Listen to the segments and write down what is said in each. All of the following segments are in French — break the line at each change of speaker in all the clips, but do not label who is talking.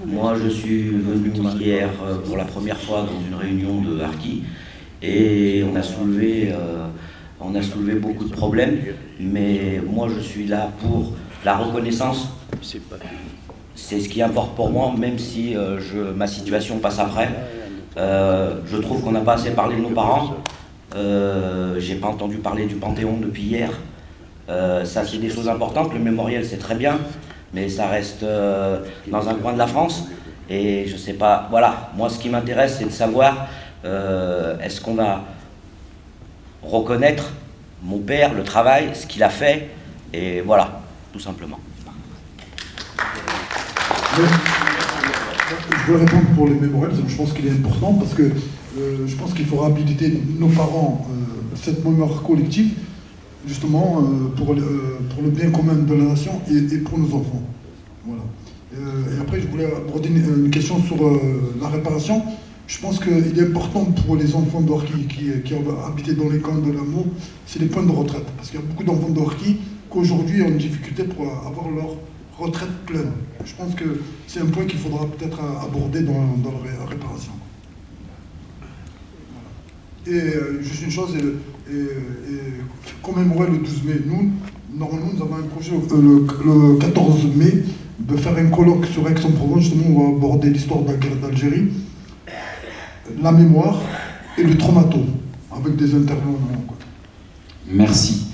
Moi, je suis venu hier pour la première fois dans une réunion de Harki et on a soulevé beaucoup de problèmes, mais moi je suis là pour la reconnaissance. C'est ce qui importe pour moi, même si ma situation passe après. Je trouve qu'on n'a pas assez parlé de nos parents. J'ai pas entendu parler du Panthéon depuis hier. Ça, c'est des choses importantes. Le mémorial, c'est très bien, mais ça reste dans un coin de la France. Et je sais pas, voilà, moi ce qui m'intéresse, c'est de savoir est-ce qu'on va reconnaître mon père, le travail, ce qu'il a fait, et voilà, tout simplement.
Je veux répondre pour les mémorials, je pense qu'il est important parce que je pense qu'il faut réhabiliter nos parents, cette mémoire collective, justement pour le bien commun de la nation et pour nos enfants. Voilà. Et après, je voulais aborder une question sur la réparation. Je pense qu'il est important pour les enfants de Harki qui ont habité dans les camps de l'amour, c'est les points de retraite. Parce qu'il y a beaucoup d'enfants de Harki qui aujourd'hui ont une difficulté pour avoir leur retraite pleine. Je pense que c'est un point qu'il faudra peut-être aborder dans la réparation. Voilà. Et juste une chose, commémorer le 12 mai. Nous, normalement, nous avons un projet le 14 mai de faire un colloque sur Aix-en-Provence. Justement, on va aborder l'histoire de la guerre d'Algérie, la mémoire et le traumatome, avec des intervenants.
Merci.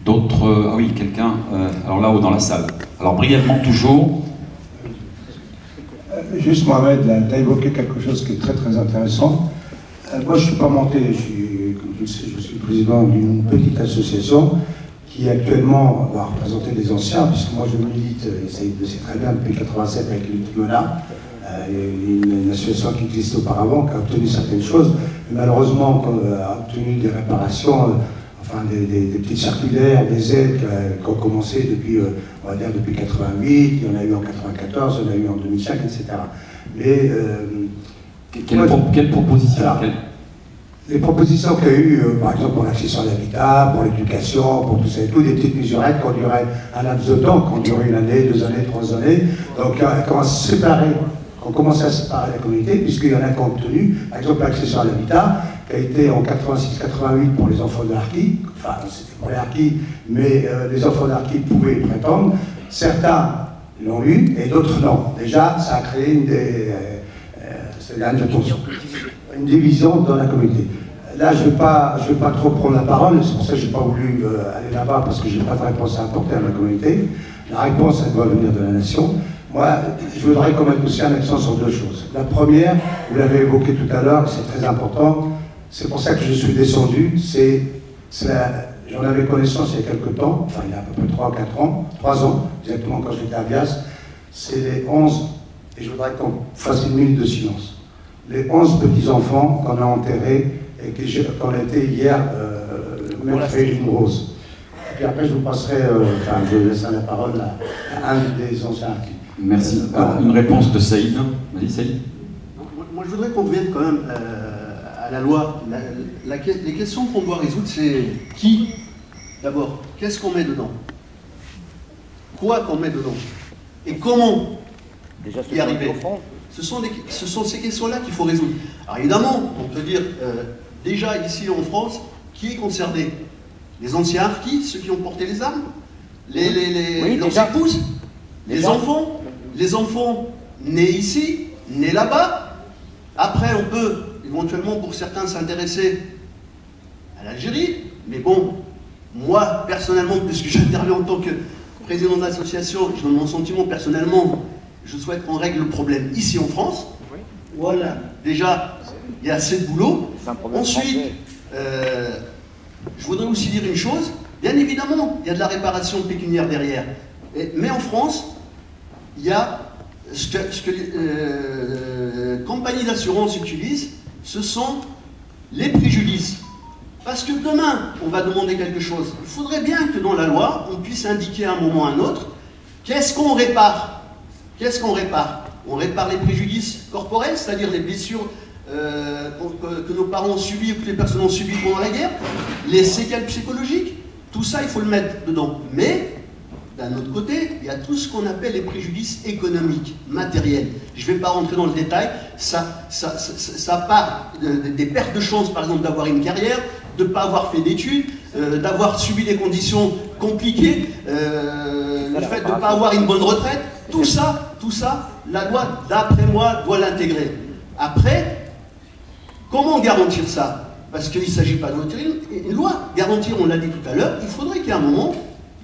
D'autres... ah oui, quelqu'un, alors là-haut dans la salle. Alors brièvement toujours.
Juste Mohamed, tu as évoqué quelque chose qui est très très intéressant. Moi je ne suis pas monté, comme tu le sais, je suis président d'une petite association qui actuellement va représenter les anciens, puisque moi je milite, et ça le sait très bien, depuis 1987 avec l'UTMENA, une association qui existait auparavant, qui a obtenu certaines choses, mais malheureusement a obtenu des réparations, enfin des petites circulaires, des aides qui ont commencé depuis, on va dire depuis 88, il y en a eu en 94, il y en a eu en 2005, etc. Mais
quelle proposition?
Les propositions qu'il y a eu, par exemple pour l'accession à l'habitat, pour l'éducation, pour tout ça et tout, des petites mesurettes qui ont duré un laps de temps, qui ont duré 1 année, 2 années, 3 années, donc on commence à séparer la communauté, puisqu'il y en a qui ont obtenu, par exemple l'accession à l'habitat, qui a été en 86-88 pour les enfants de Harki, enfin c'était pour les Harki, mais les enfants de Harki pouvaient y prétendre. Certains l'ont eu et d'autres non. Déjà, ça a créé une division dans la communauté. Là, je ne vais pas trop prendre la parole, c'est pour ça que je n'ai pas voulu aller là-bas, parce que je n'ai pas de réponse à apporter à ma communauté. La réponse, elle doit venir de la nation. Moi, je voudrais quand même aussi un accent sur 2 choses. La première, vous l'avez évoqué tout à l'heure, c'est très important, c'est pour ça que je suis descendu, j'en avais connaissance il y a quelques temps, enfin il y a à peu près 3 ou 4 ans, 3 ans, exactement quand j'étais à Bias, c'est les 11, et je voudrais qu'on fasse 1 minute de silence, les 11 petits-enfants qu'on a enterrés et qu'on a été hier mettre une rose. Et puis après je vous passerai, enfin je laisserai la parole à un des anciens artistes.
Merci. Alors, une réponse de Saïd. Vas-y, Saïd.
Moi, je voudrais qu'on revienne quand même à la loi. Les questions qu'on doit résoudre, c'est qui, d'abord, qu'est-ce qu'on met dedans? Quoi qu'on met dedans? Et comment y arriver? Ce sont ces questions-là qu'il faut résoudre. Alors évidemment, on peut dire, déjà ici en France, qui est concerné? Les anciens harkis, ceux qui ont porté les armes? Leurs épouses? Les enfants nés ici, nés là-bas. Après, on peut éventuellement pour certains s'intéresser à l'Algérie, mais bon, moi personnellement, puisque j'interviens en tant que président de l'association, je donne mon sentiment personnellement, je souhaite qu'on règle le problème ici en France. Voilà, déjà, il y a assez de boulot. Ensuite, je voudrais aussi dire une chose, bien évidemment, il y a de la réparation pécuniaire derrière, mais en France, il y a ce que les compagnies d'assurance utilisent, ce sont les préjudices. Parce que demain, on va demander quelque chose. Il faudrait bien que dans la loi, on puisse indiquer à un moment ou à un autre, qu'est-ce qu'on répare? Qu'est-ce qu'on répare? On répare les préjudices corporels, c'est-à-dire les blessures que nos parents ont subies ou que les personnes ont subies pendant la guerre, les séquelles psychologiques, tout ça, il faut le mettre dedans. Mais d'un autre côté, il y a tout ce qu'on appelle les préjudices économiques, matériels. Je ne vais pas rentrer dans le détail, ça part des pertes de chance, par exemple, d'avoir une carrière, de ne pas avoir fait d'études, d'avoir subi des conditions compliquées, le fait de ne pas avoir une bonne retraite, tout ça, la loi, d'après moi, doit l'intégrer. Après, comment garantir ça? Parce qu'il ne s'agit pas de voter une loi. Garantir, on l'a dit tout à l'heure, il faudrait qu'à un moment,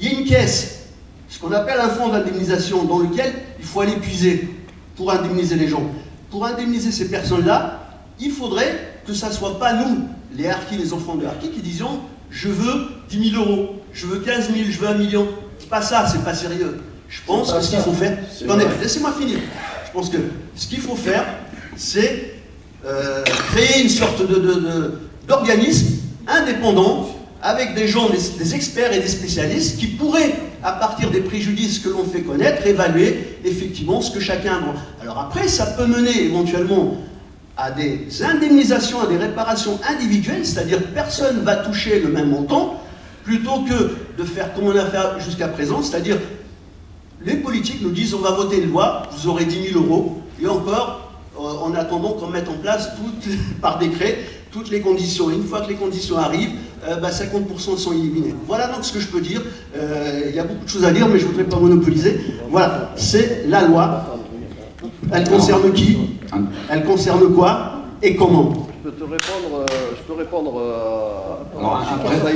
il y ait une caisse, ce qu'on appelle un fonds d'indemnisation, dans lequel il faut aller puiser pour indemniser les gens. Pour indemniser ces personnes-là, il faudrait que ça ne soit pas nous, les harkis, les enfants de harkis, qui disions « je veux 10 000 €, je veux 15 000, je veux 1 million ». C'est pas ça, c'est pas sérieux. Je pense que ce qu'il faut faire... Attendez, laissez-moi finir. Je pense que ce qu'il faut faire, c'est créer une sorte d'organisme indépendant avec des gens, des experts et des spécialistes qui pourraient, à partir des préjudices que l'on fait connaître, évaluer effectivement ce que chacun a droit. Alors après, ça peut mener éventuellement à des indemnisations, à des réparations individuelles, c'est-à-dire personne ne va toucher le même montant, plutôt que de faire comme on a fait jusqu'à présent, c'est-à-dire les politiques nous disent on va voter une loi, vous aurez 10 000 €, et encore, en attendant qu'on mette en place par décret toutes les conditions. Et une fois que les conditions arrivent, 50% sont éliminés. Voilà donc ce que je peux dire. Il y a beaucoup de choses à dire, mais je ne voudrais pas monopoliser. Voilà, c'est la loi. Elle concerne qui? Elle concerne quoi? Et comment?
Je peux répondre
Alors, après,